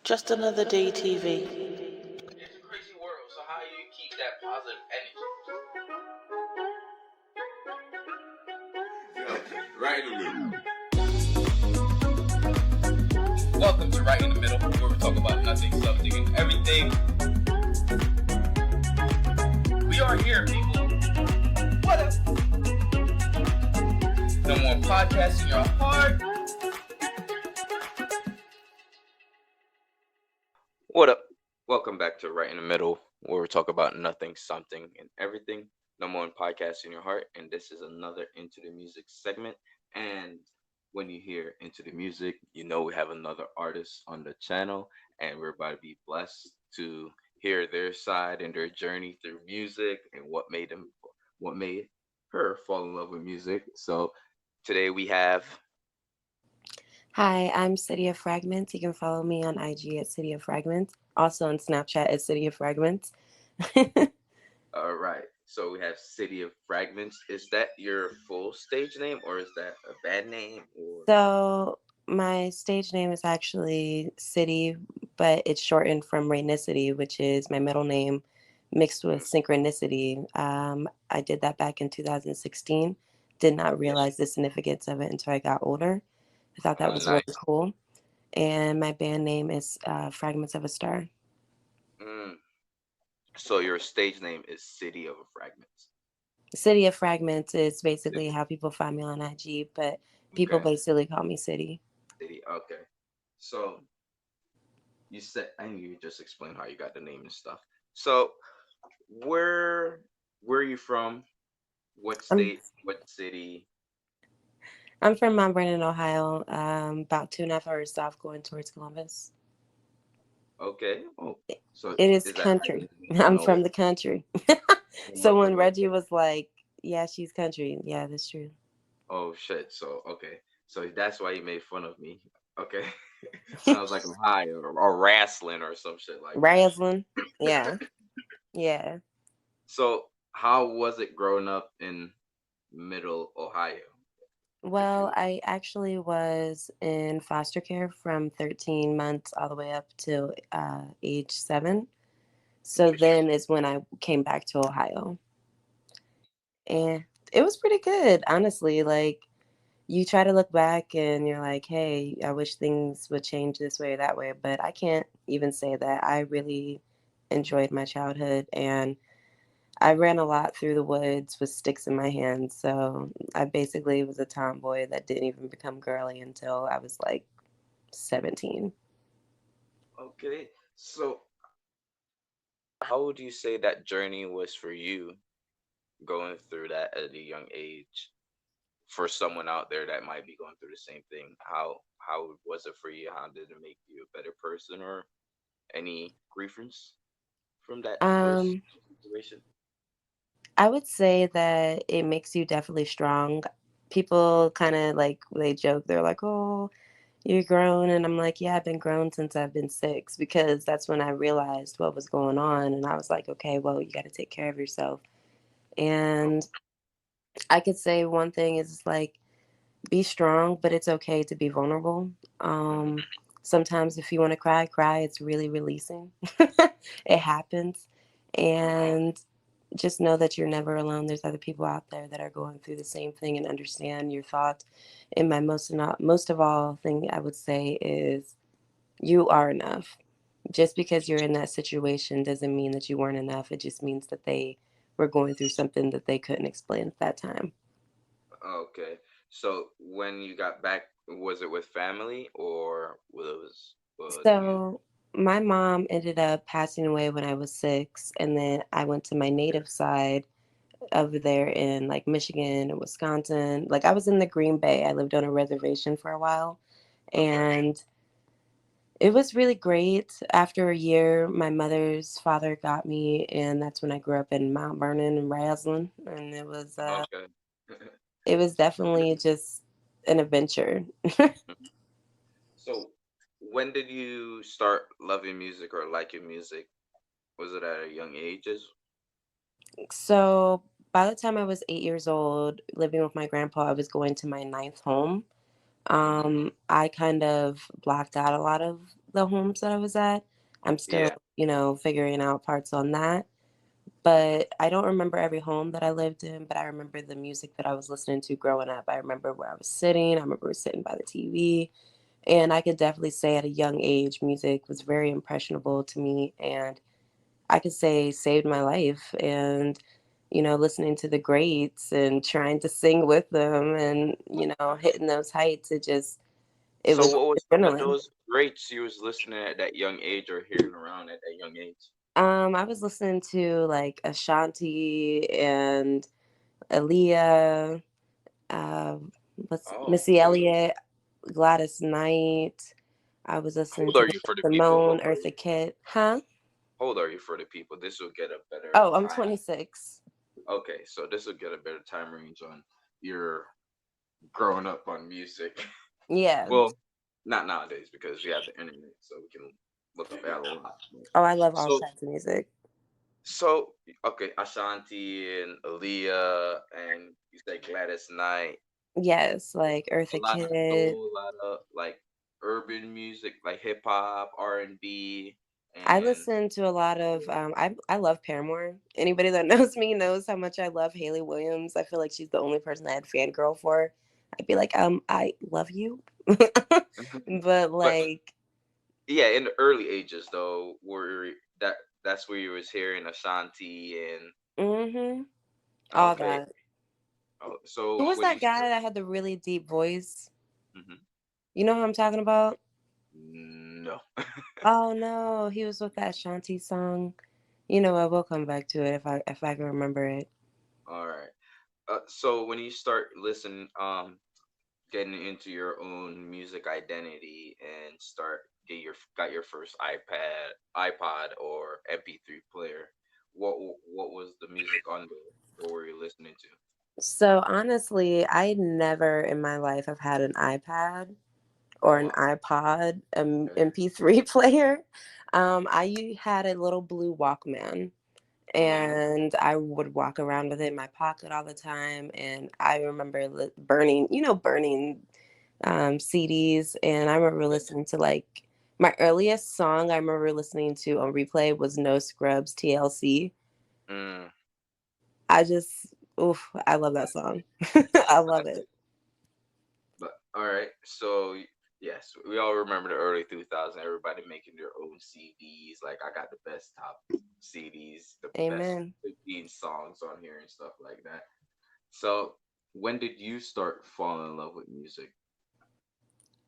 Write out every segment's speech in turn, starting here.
Just another day TV. It's a crazy world, so how do you keep that positive energy? Right in the middle. Welcome to Right in the Middle, where we talk about nothing, something, and everything. We are here, people. What up? No more podcasts in your heart. What up? Welcome back to Right in the Middle, where we talk about nothing, something, and everything. No more podcasts in your heart, and this is another Into the Music segment. And when you hear Into the Music, you know we have another artist on the channel, and we're about to be blessed to hear their side and their journey through music and what made her fall in love with music. So today we have. Hi, I'm City of Fragments. You can follow me on IG at City of Fragments. Also on Snapchat at City of Fragments. All right. So we have City of Fragments. Is that your full stage name or is that a bad name or So my stage name is actually City, but it's shortened from Rainicity, which is my middle name mixed with synchronicity. I did that back in 2016. Did not realize the significance of it until I got older. I thought that was really nice. cool. And my band name is Fragments of a Star. So your stage name is City of Fragments. City of Fragments is basically how people find me on IG, but people basically call me City. City. Okay. So you said I need you just explain how you got the name and stuff. So where are you from? What state? What city? I'm from Mount Vernon, Ohio, about 2.5 hours south going towards Columbus. Okay. Oh, so it is country. I'm from the country. So when Reggie was like, yeah, she's country. Yeah, that's true. Oh, shit. So, okay. So that's why you made fun of me. Okay. Sounds like I'm high or wrestling or some shit like wrestling. Yeah. Yeah. So how was it growing up in middle Ohio? Well, I actually was in foster care from 13 months all the way up to age 7. So then is when I came back to Ohio. And it was pretty good, honestly. Like, you try to look back and you're like, hey, I wish things would change this way or that way. But I can't even say that. I really enjoyed my childhood, and I ran a lot through the woods with sticks in my hands. So I basically was a tomboy that didn't even become girly until I was like 17. Okay. So how would you say that journey was for you going through that at a young age? For someone out there that might be going through the same thing, how was it for you? How did it make you a better person or any reference from those situation? I would say that it makes you definitely strong. People kind of like, they joke, they're like, oh, you're grown. And I'm like, yeah, I've been grown since I've been 6, because that's when I realized what was going on. And I was like, okay, well, you got to take care of yourself. And I could say one thing is like, be strong, but it's okay to be vulnerable. Sometimes if you want to cry, cry. It's really releasing. It happens. And just know that you're never alone. There's other people out there that are going through the same thing and understand your thoughts. And my most of all thing I would say is, you are enough. Just because you're in that situation doesn't mean that you weren't enough. It just means that they were going through something that they couldn't explain at that time. Okay. So when you got back, was it with family or was you? So my mom ended up passing away when I was 6, and then I went to my native side over there in like Michigan and Wisconsin. Like, I was in the Green Bay. I lived on a reservation for a while, and it was really great. After a year, my mother's father got me, and that's when I grew up in Mount Vernon and Roslyn, and Okay. it was definitely just an adventure. So when did you start loving music or liking music? Was it at a young ages? So by the time I was 8 years old, living with my grandpa, I was going to my 9th home. I kind of blocked out a lot of the homes that I was at. I'm still, Yeah. figuring out parts on that. But I don't remember every home that I lived in, but I remember the music that I was listening to growing up. I remember where I was sitting. I remember sitting by the TV. And I could definitely say at a young age, music was very impressionable to me. And I could say saved my life. And, listening to the greats and trying to sing with them and, hitting those heights, it So was what was some of adrenaline. those greats you was listening at that young age or hearing around at that young age? I was listening to like Ashanti and Aaliyah, uh, what's Oh, Missy okay. Elliott, Gladys Knight. I was How listening old to are you for the people? Simone, Eartha Kitt. Huh? How old are you for the people? This will get a better Oh, I'm time. 26. Okay, so this will get a better time range on your growing up on music. Yeah. Well, not nowadays because we have the internet, so we can look up at a lot. Oh, I love all So, types of music. so okay, Ashanti and Aaliyah, and you say Gladys Knight, Yes, like a Eartha lot of Kitt. soul, a lot of like urban music, like hip hop, R&B, I and listen to a lot of I love Paramore. Anybody that knows me knows how much I love Haley Williams. I feel like she's the only person I had fangirl for. I'd be like, I love you. But but like, yeah, in the early ages though, where that's where you was hearing Ashanti and mm-hmm. All okay. that. Oh, Who so was when you that guy start, that had the really deep voice? hmm You know who I'm talking about? no, Oh no, he was with that Shanti song. You know what? We'll come back to it if I can remember it. all right. So when you start listening, getting into your own music identity and start got your first iPod or MP3 player, what was the music on there? What were you listening to? So honestly, I never in my life have had an iPad Oh or an wow. iPod, Okay. MP3 player. Had a little blue Walkman, Mm, and I would walk around with it in my pocket all the time. And I remember burning CDs. And I remember yeah. listening to like my earliest song I remember listening to on replay was No Scrubs TLC. Mm, I just, oof, I love that song. I love it. classic. But all right, so yes, we all remember the early 2000s. Everybody making their own CDs. Like I got the best top CDs, the best Amen. 15 songs on here and stuff like that. So when did you start falling in love with music?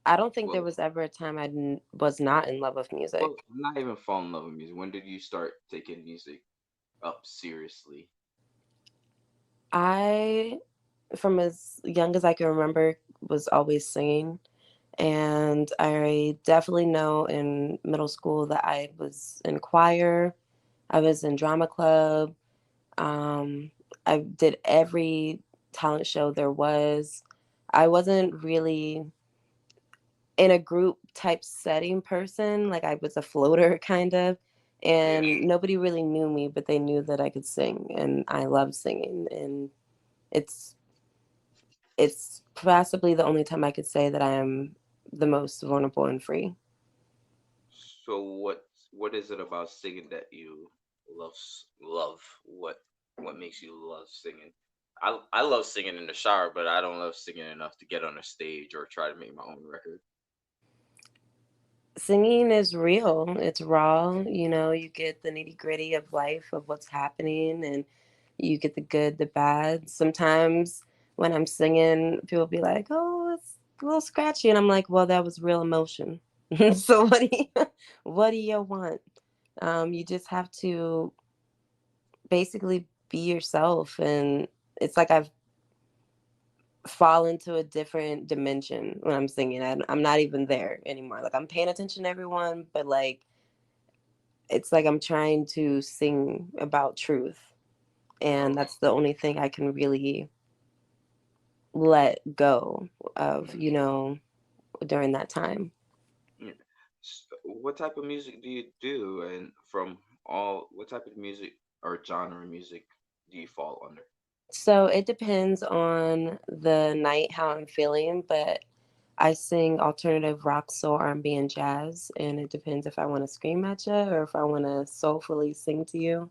I don't think there Well, was ever a time was not in love with music. well, not even fall in love with music. When did you start taking music up seriously? I, from as young as I can remember, was always singing. And I definitely know in middle school that I was in choir, I was in drama club. Um, I did every talent show there was. I wasn't really in a group type setting person. Like I was a floater kind of, Yeah. and nobody really knew me, but they knew that I could sing and I love singing. And it's it's possibly the only time I could say that I am the most vulnerable and free. So what is it about singing that you love? What makes you love singing? I love singing in the shower, but I don't love singing enough to get on a stage or try to make my own record. Singing is real. It's raw. You get the nitty gritty of life, of what's happening, and you get the good, the bad. Sometimes when I'm singing, people be like, "Oh, it's a little scratchy," and I'm like, "Well, that was real emotion." So what do you want? You just have to basically be yourself, and it's like I've fallen into a different dimension when I'm singing. I'm not even there anymore. Like I'm paying attention to everyone, but like it's like I'm trying to sing about truth. And Oh, that's the only thing I can really let go of, during that time. yeah. What type of music do you do, and from all what type of music or genre of music do you fall under? So it depends on the night how I'm feeling, but I sing alternative rock, soul, R&B, and jazz, and it depends if I want to scream at you or if I want to soulfully sing to you.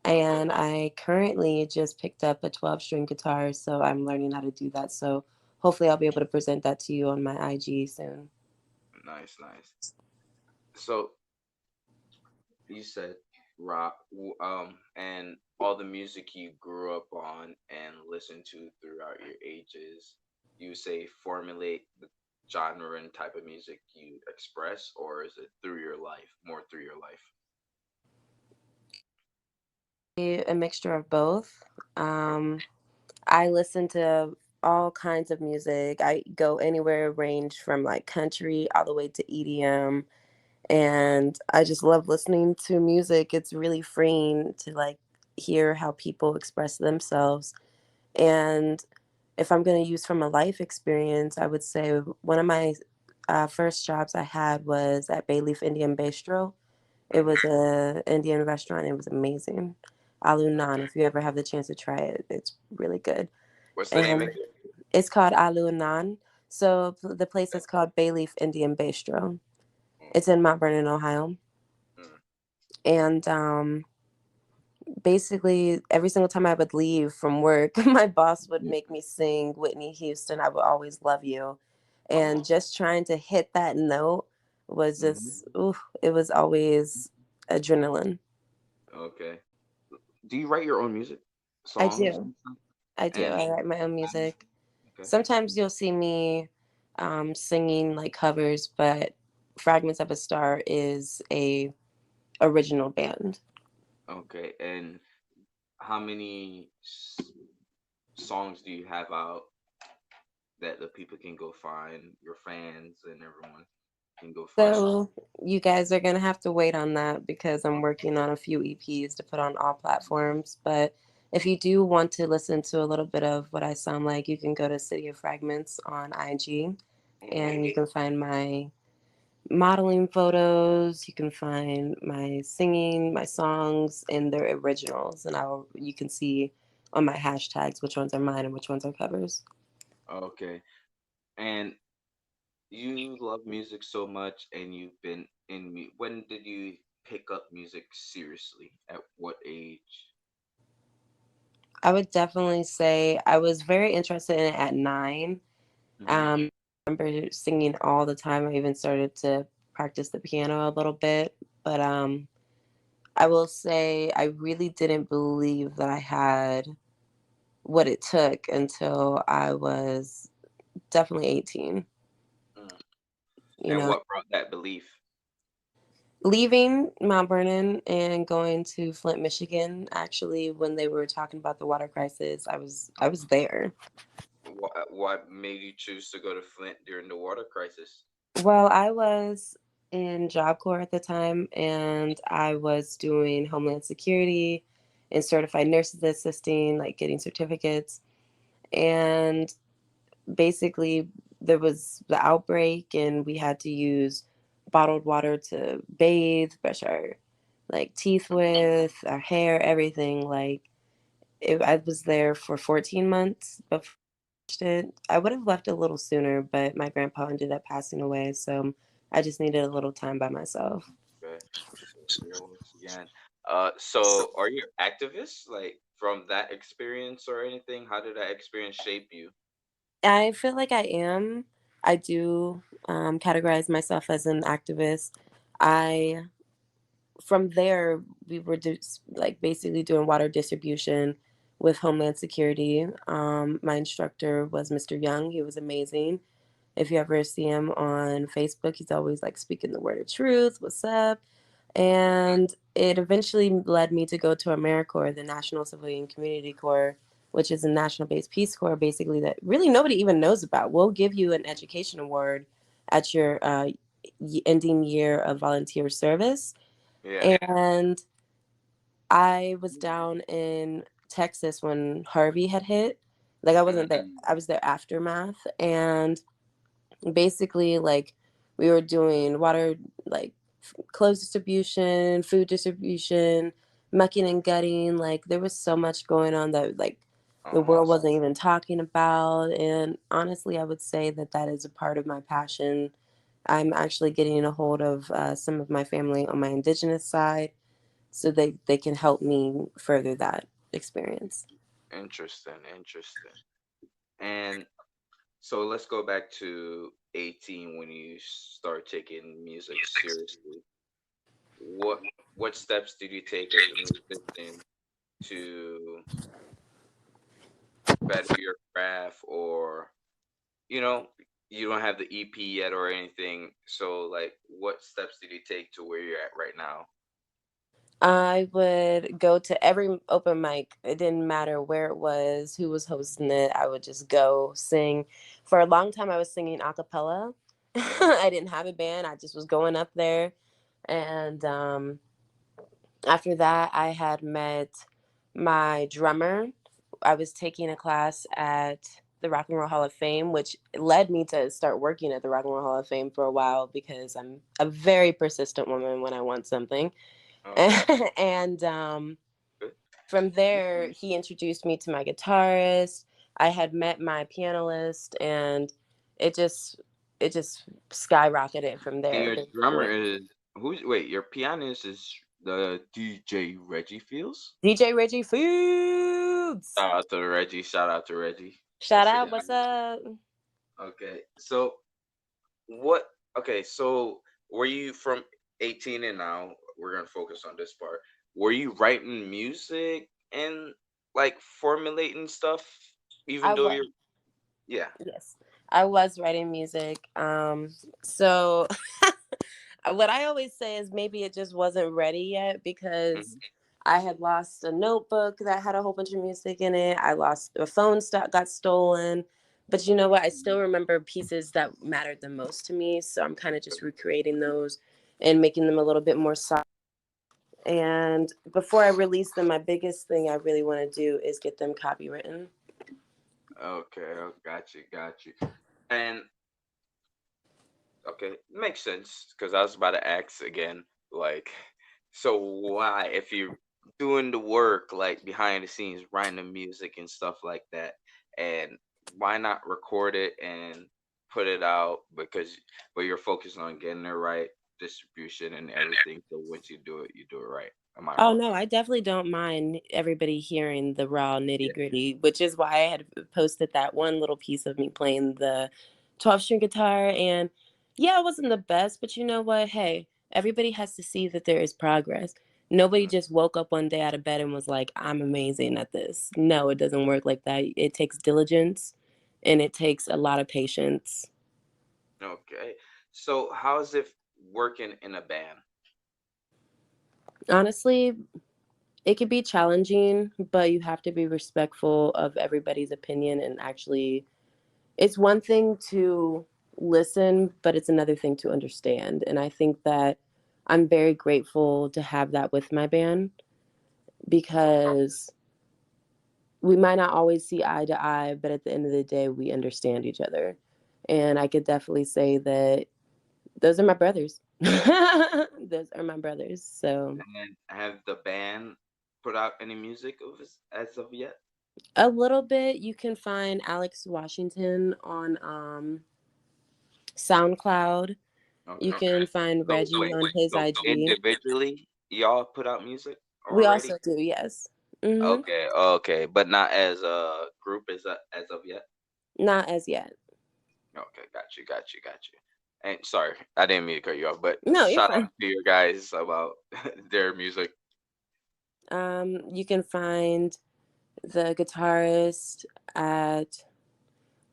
Okay. And I currently just picked up a 12-string guitar, so I'm learning how to do that. So hopefully I'll be able to present that to you on my IG soon. Nice, nice. So you said rock, and all the music you grew up on and listened to throughout your ages, you say formulate the genre and type of music you express, or is it through your life, more through your life? A mixture of both. Okay. I listen to all kinds of music. I go anywhere, range from like country all the way to EDM. And I just love listening to music. It's really freeing to like hear how people express themselves. And if I'm going to use from a life experience, I would say one of my first jobs I had was at Bay Leaf Indian Bistro. It Mm-hmm. was a Indian restaurant. It was amazing. Alu Naan. If you ever have the chance to try it, it's really good. What's the name And again? it's called Alu Naan. So the place Okay. is called Bay Leaf Indian Bistro. Mm, It's in Mount Vernon, Ohio. mm, And basically, every single time I would leave from work, my boss would mm. make me sing Whitney Houston, I Will Always Love You. And Oh. just trying to hit that note was Hmm. just, ooh, it was always adrenaline. Okay. Do you write your own music, I songs do. and stuff? I do. And I write my own um, music. okay. Sometimes you'll see me singing like covers, but Fragments of a Star is a original band. Okay. And how many songs do you have out that the people can go find, your fans and everyone can go find? So you guys are gonna have to wait on that because I'm working on a few EPs to put on all platforms. But if you do want to listen to a little bit of what I sound like, you can go to City of Fragments on IG, Mm-hmm. and you can find my modeling photos. You can find my singing, my songs, and their originals, and I'll you can see on my hashtags which ones are mine and which ones are covers. Okay. And you love music so much, and you've been in when did you pick up music seriously? At what age? I would definitely say I was very interested in it at 9. Mm-hmm. Um, I remember singing all the time. I even started to practice the piano a little bit, but I will say I really didn't believe that I had what it took until I was definitely 18. Mm. You And know, what brought that belief? leaving Mount Vernon and going to Flint, Michigan. Actually, when they were talking about the water crisis, I was there. What made you choose to go to Flint during the water crisis? Well, I was in Job Corps at the time, and I was doing Homeland Security and certified nurses assisting, like getting certificates. And basically, there was the outbreak, and we had to use bottled water to bathe, brush our like teeth with, our hair, everything. Like I was there for 14 months before it. I would have left a little sooner, but my grandpa ended up passing away, so I just needed a little time by myself. Okay. So here once again. So are you activists like from that experience or anything? How did that experience shape you? I feel like I am. I do categorize myself as an activist. I From there we were just like basically doing water distribution with Homeland Security. My instructor was Mr. Young. He was amazing. If you ever see him on Facebook, he's always like speaking the word of truth. What's up? And it eventually led me to go to AmeriCorps, the National Civilian Community Corps, which is a national based peace corps, basically, that really nobody even knows about. We'll give you an education award at your ending year of volunteer service. Yeah. And I was down in Texas when Harvey had hit. Like, I wasn't Mm, there, I was there aftermath. And basically, like, we were doing water, like clothes distribution, food distribution, mucking and gutting. Like there was so much going on that like the Oh, world awesome. wasn't even talking about. And honestly, I would say that that is a part of my passion. I'm actually getting a hold of some of my family on my indigenous side so they can help me further that experience. Interesting, interesting. And so let's go back to 18 when you start taking music seriously. What what steps did you take as a musician to better your craft, or you know, you don't have the EP yet or anything. So like what steps did you take to where you're at right now? I would go to every open mic. It didn't matter where it was, who was hosting it. I would just go sing. For a long time, I was singing a cappella. Hmm. I didn't have a band. I just was going up there. And after that, I had met my drummer. I was taking a class at the Rock and Roll Hall of Fame, which led me to start working at the Rock and Roll Hall of Fame for a while because I'm a very persistent woman when I want something. Okay, And good. from there, he introduced me to my guitarist. I had met my pianist, and it just it just skyrocketed from And there. your drummer is who's wait, your pianist is the DJ Reggie Fields? DJ Reggie Foods. Shout out to Reggie. Shout out to Reggie. Shout That's the out, guy. what's up? Okay. So what okay, so were you from 18 and now we're gonna focus on this part. Were you writing music and like formulating stuff even I though was. you're yeah. Yes, I was writing music. So what I always say is maybe it just wasn't ready yet because Mhm. I had lost a notebook that had a whole bunch of music in it. I lost a phone got stolen. But you know what? I still remember pieces that mattered the most to me. So I'm kind of just recreating those and making them a little bit more solid. And before I release them, my biggest thing I really want to do is get them copywritten. Okay, got you, got you. And okay, makes sense because I was about to ask again, like, so why, if you're doing the work like behind the scenes, writing the music and stuff like that, and why not record it and put it out? Because but you're focused on getting the right distribution and everything. So once you do it right. Am I Oh wrong? no, I definitely don't mind everybody hearing the raw Yeah. nitty gritty, which is why I had posted that one little piece of me playing the 12-string guitar. And yeah, it wasn't the best, but you know what? Hey, everybody has to see that there is progress. Nobody Mhm. just woke up one day out of bed and was like, I'm amazing at this. No, it doesn't work like that. It takes diligence and it takes a lot of patience. Okay. So how's it working in a band? Honestly, it could be challenging, but you have to be respectful of everybody's opinion and actually it's one thing to listen, but it's another thing to understand. And I think that I'm very grateful to have that with my band because we might not always see eye to eye, but at the end of the day, we understand each other. And I could definitely say that those are my brothers. Those are my brothers. So And have the band put out any music as of yet? a little bit, you can find Alex Washington on SoundCloud. You Okay. can find So Reggie wait, on his so IG. individually, y'all put out music We already? also do, yes. Hmm. Okay, okay, but not as a group as of yet. Not as yet. Okay, got you, got you, got you. And sorry, I didn't mean to cut you off, but No, you're shout out fine. to your guys about their music. You can find the guitarist at,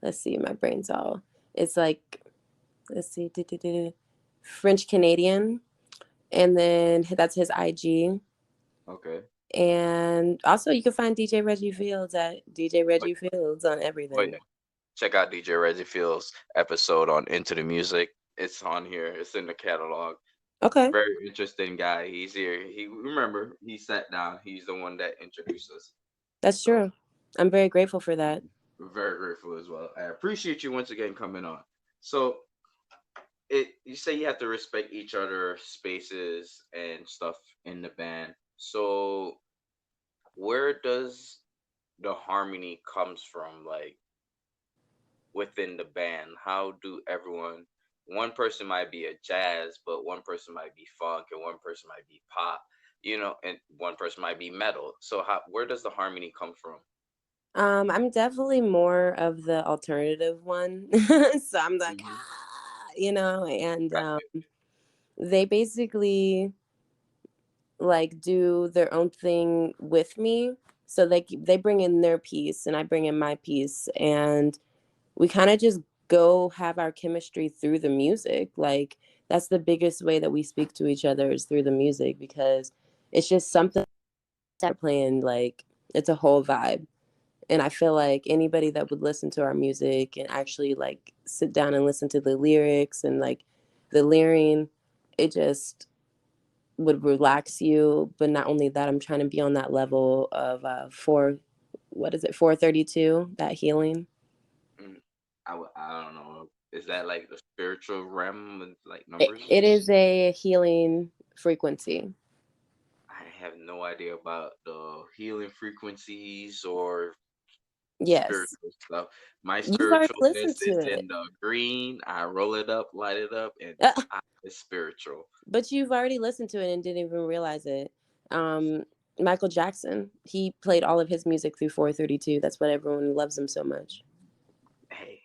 let's see, my brain's all, it's like, let's see, French Canadian. And then that's his IG. Okay. And also, you can find DJ Reggie Fields at DJ Oh, Reggie Fields on oh yeah. everything. Check out DJ Reggie Fields' episode on Into the Music. It's on here. It's in the catalog. Okay, Very interesting guy. He's here. He remember he sat down. He's the one that introduced us. that's So true. I'm very grateful for that. we're very grateful as well. I appreciate you once again coming on. So it you say you have to respect each other spaces and stuff in the band. So where does the harmony comes from, like within the band? How do everyone? One person might be a jazz, but one person might be funk, and one person might be pop. And one person might be metal. So how where does the harmony come from? I'm definitely more of the alternative one. So I'm like, Hmm. and Got you. they basically like do their own thing with me. So they bring in their piece and I bring in my piece, and we kind of just go have our chemistry through the music. Like that's the biggest way that we speak to each other is through the music, because it's just something that playing, like it's a whole vibe. And I feel like anybody that would listen to our music and actually like sit down and listen to the lyrics and like the lyric, it just would relax you. But not only that, I'm trying to be on that level of what is it, 432, that healing. Mm. I don't know. Is that like the spiritual realm with like it, numbers? it is a healing frequency. I have no idea about the healing frequencies or Yes, spiritual stuff. My you've already listened spiritualness to is it. in the green. I roll it up, light it up, and Uh, it's spiritual. but you've already listened to it and didn't even realize it. um Michael Jackson, he played all of his music through 432. That's what everyone loves him so much. Hey,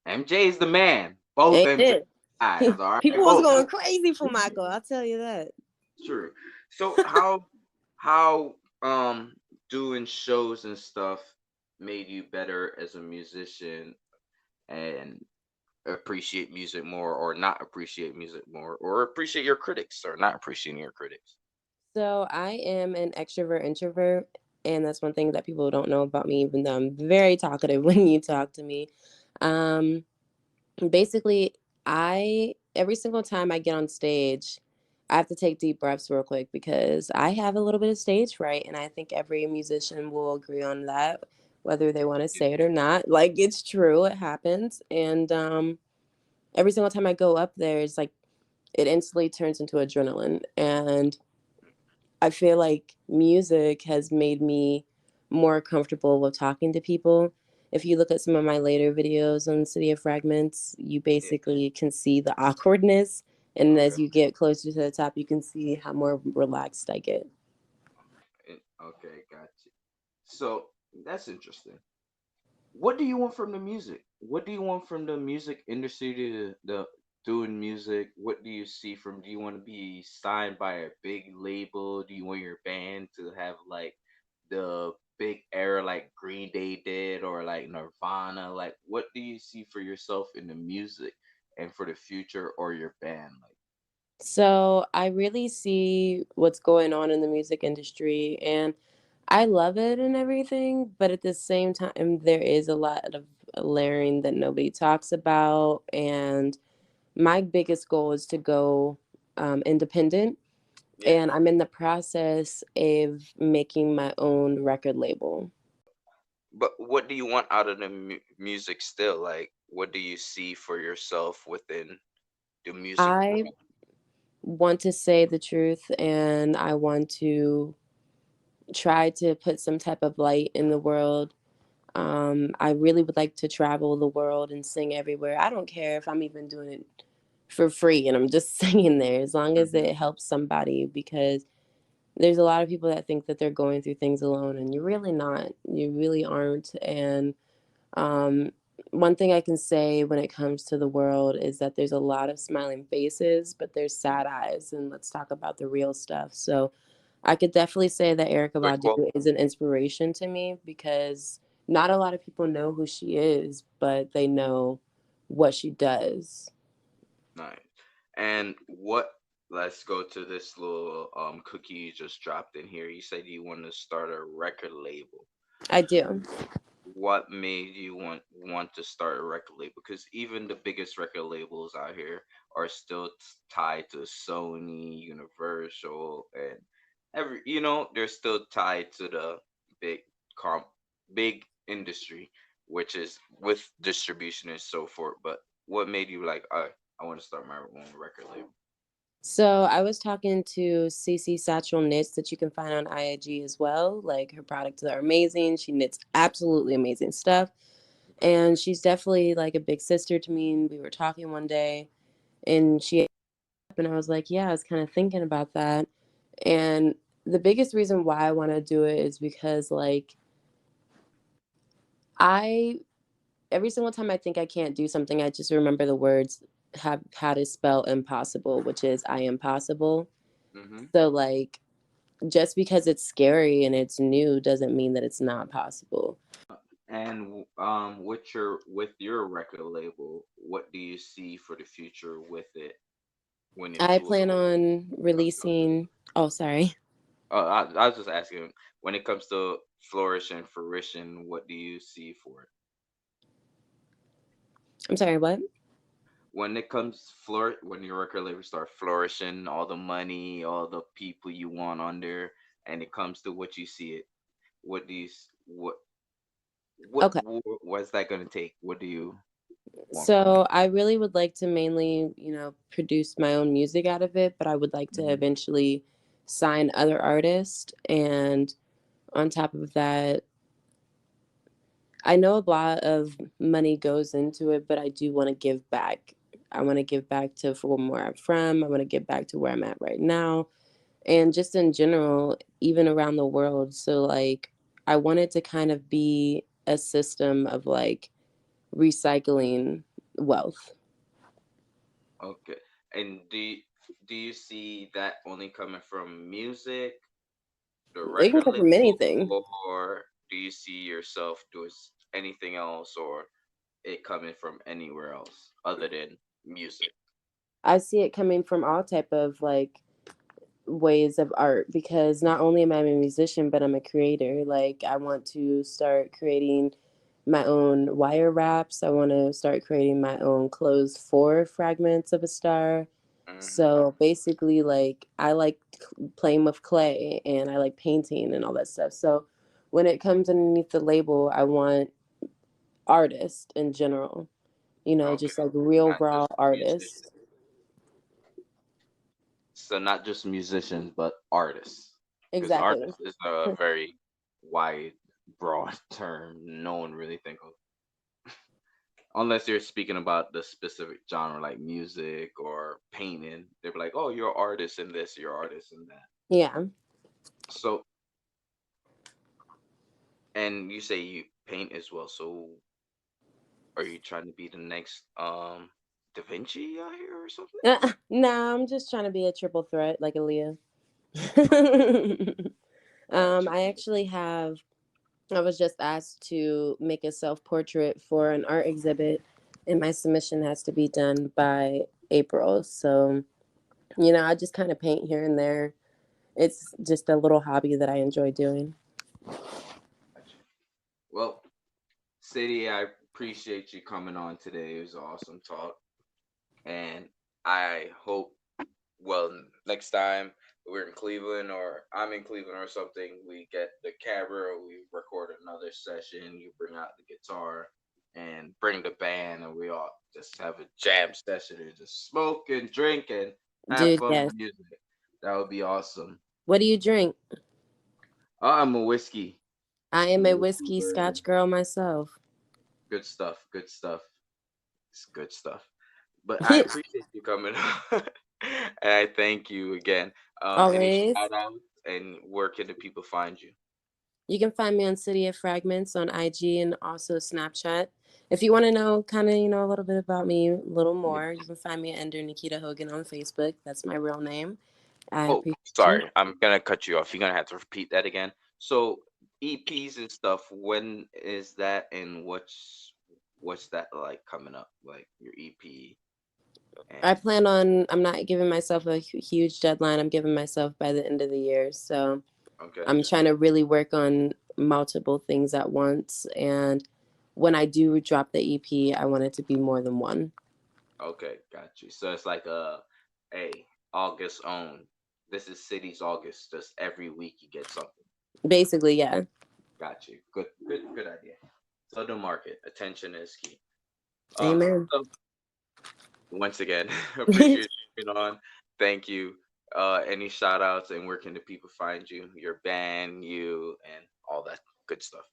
MJ is the man. Both MJ Amen. eyes, all right? People was Both of going them. crazy for Michael, I'll tell you that. True. So how doing shows and stuff made you better as a musician and appreciate music more, or not appreciate music more, or appreciate your critics or not appreciating your critics? So I am an extrovert introvert, and that's one thing that people don't know about me, even though I'm very talkative when you talk to me. um Basically, I every single time I get on stage, I have to take deep breaths real quick because I have a little bit of stage fright, and I think every musician will agree on that, whether they want to Yeah. say it or not. Like it's true, it happens, and every single time I go up there, it's like it instantly turns into adrenaline, and I feel like music has made me more comfortable with talking to people. If you look at some of my later videos on City of Fragments, you Yeah. basically can see the awkwardness. And Okay. as you get closer to the top, you can see how more relaxed I get. Okay, gotcha. So that's interesting. What do you want from the music? What do you want from the music industry to the doing music? What do you see from? Do you want to be signed by a big label? Do you want your band to have like the big era like Green Day did, or like Nirvana? Like, what do you see for yourself in the music and for the future, or your band? Like, So I really see what's going on in the music industry, and I love it and everything, but at the same time, there is a lot of layering that nobody talks about. And my biggest goal is to go independent, yeah. and I'm in the process of making my own record label. But what do you want out of the music still? Like, what do you see for yourself within the music I world? want to say the truth, and I want to try to put some type of light in the world. I really would like to travel the world and sing everywhere. I don't care if I'm even doing it for free and I'm just singing there, as long as Hmm. it helps somebody, because there's a lot of people that think that they're going through things alone, and you're really not. You really aren't. And um, one thing I can say when it comes to the world is that there's a lot of smiling faces, but there's sad eyes. And let's talk about the real stuff. So I could definitely say that Erica Good Badu quote. is an inspiration to me, because not a lot of people know who she is, but they know what she does. Nice. And what? Let's go to this little cookie you just dropped in here. You said you want to start a record label. I do. What made you want to start a record label? Because even the biggest record labels out here are still tied to Sony, Universal, and they're still tied to the big comp big industry, which is with distribution and so forth. But what made you like, I want to start my own record label? So I was talking to Cece Satchel Knits that you can find on IG as well. Like her products are amazing. She knits absolutely amazing stuff. Okay. And she's definitely like a big sister to me. And we were talking one day and and I was like, yeah, I was kind of thinking about that. And the biggest reason why I want to do it is because like I every single time I think I can't do something, I just remember the words have how to spell impossible, which is I am possible. Mm-hmm. So like just because it's scary and it's new doesn't mean that it's not possible. And with your record label, what do you see for the future with it when I it's plan on comes to? releasing, oh, sorry. I was just asking when it comes to flourish and fruition, what do you see for it? I'm sorry, what? When it comes when your record label start flourishing, all the money, all the people you want on there, and it comes to what you see it, what do you Okay. what's that gonna take? What do you want from it? So I really would like to mainly, produce my own music out of it, but I would like to Hmm. eventually sign other artists. And on top of that, I know a lot of money goes into it, but I do want to give back. I want to give back to from where I'm from. I want to give back to where I'm at right now. And just in general, even around the world. So, like, I wanted to kind of be a system of like recycling wealth. Okay. And do you see that only coming from music, the It can record come from label, anything. or do you see yourself doing anything else, or it coming from anywhere else other than music? I see it coming from all type of like ways of art because not only am I a musician, but I'm a creator. Like I want to start creating my own wire wraps. I want to start creating my own clothes for fragments of a star. Hmm. So basically, like I like playing with clay and I like painting and all that stuff. So when it comes underneath the label, I want artists in general. Okay. Just like real Not raw just artists. musicians. So not just musicians, but artists, because Exactly. artist is a very wide, broad term. No one really think of unless you're speaking about the specific genre like music or painting. They're like, "Oh, you're an artist in this, you're an artist in that." Yeah. So, and you say you paint as well. So, are you trying to be the next Da Vinci out here or something? Nah, I'm just trying to be a triple threat like Aaliyah. Okay, got you. I actually have, I was just asked to make a self portrait for an art exhibit, and my submission has to be done by April. So, I just kind of paint here and there. It's just a little hobby that I enjoy doing. Got you. Well, City, I appreciate you coming on today. It was an awesome talk, and I hope next time we're in Cleveland or I'm in Cleveland or something, we get the camera, we record another session, you bring out the guitar and bring the band and we all just have a jam session and just smoke and drink and have Dude, fun with yes. music. That would be awesome. What do you drink? I'm a whiskey. I I'm am a a whiskey whiskey bourbon. scotch girl myself. Good stuff. Good stuff. It's good stuff. But I appreciate you coming on. And I thank you again. Any Always. shout outs and where can the people find you? You can find me on City of Fragments on IG and also Snapchat. If you want to know kind of, a little bit about me, a little Yeah. more, you can find me under Nikita Hogan on Facebook. That's my real name. I Oh, appreciate you. sorry. I'm gonna cut you off. You're gonna have to repeat that again. So EPs and stuff, when is that and what's that like coming up? Like your EP I and plan on, I'm not giving myself a huge deadline. I'm giving myself by the end of the year. So okay. I'm trying to really work on multiple things at once. And when I do drop the EP, I want it to be more than one. Okay, got you. So it's like a August own. This is City's August. Just every week you get something. Basically, yeah. Got you. Good idea. So the market attention is key. Amen. So once again, appreciate you being on. Thank you. Any shout outs and where can the people find you, your band, you, and all that good stuff?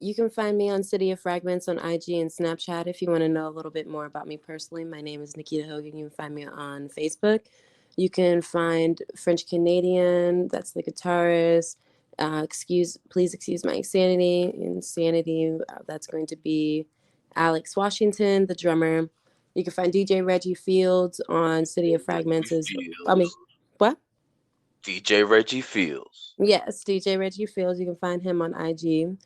You can find me on City of Fragments on IG and Snapchat if you want to know a little bit more about me personally. My name is Nikita Hogan. You can find me on Facebook. You can find French Canadian, that's the guitarist. Please excuse my insanity. That's going to be Alex Washington, the drummer. You can find DJ Reggie Fields on City of Fragments. I mean, Fields. what? DJ Reggie Fields. Yes, DJ Reggie Fields. You can find him on IG.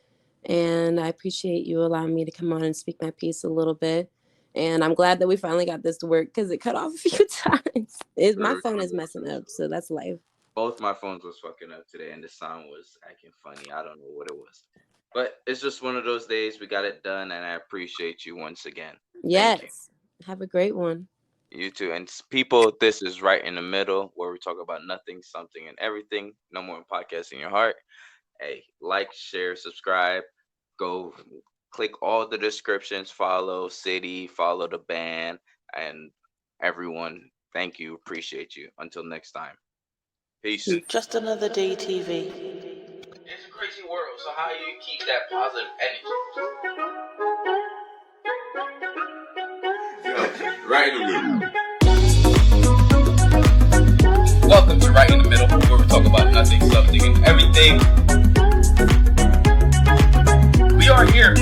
And I appreciate you allowing me to come on and speak my piece a little bit. And I'm glad that we finally got this to work because it cut off a few times. My True, phone is true, messing true, up, true. so that's life. Both my phones was fucking up today, and the sound was acting funny. I don't know what it was, but it's just one of those days. We got it done, and I appreciate you once again. Thank you. Yes. Have a great one. You too. And people, this is Right in the Middle, where we talk about nothing, something, and everything. No more podcast in your heart. Hey, like, share, subscribe. Go click all the descriptions. Follow City. Follow the band, and everyone. Thank you. Appreciate you. Until next time. Peace. Peace. Just another day TV. It's a crazy world, so how do you keep that positive energy? Right in the middle. Welcome to Right in the Middle, where we talk about nothing, something, and everything. We are here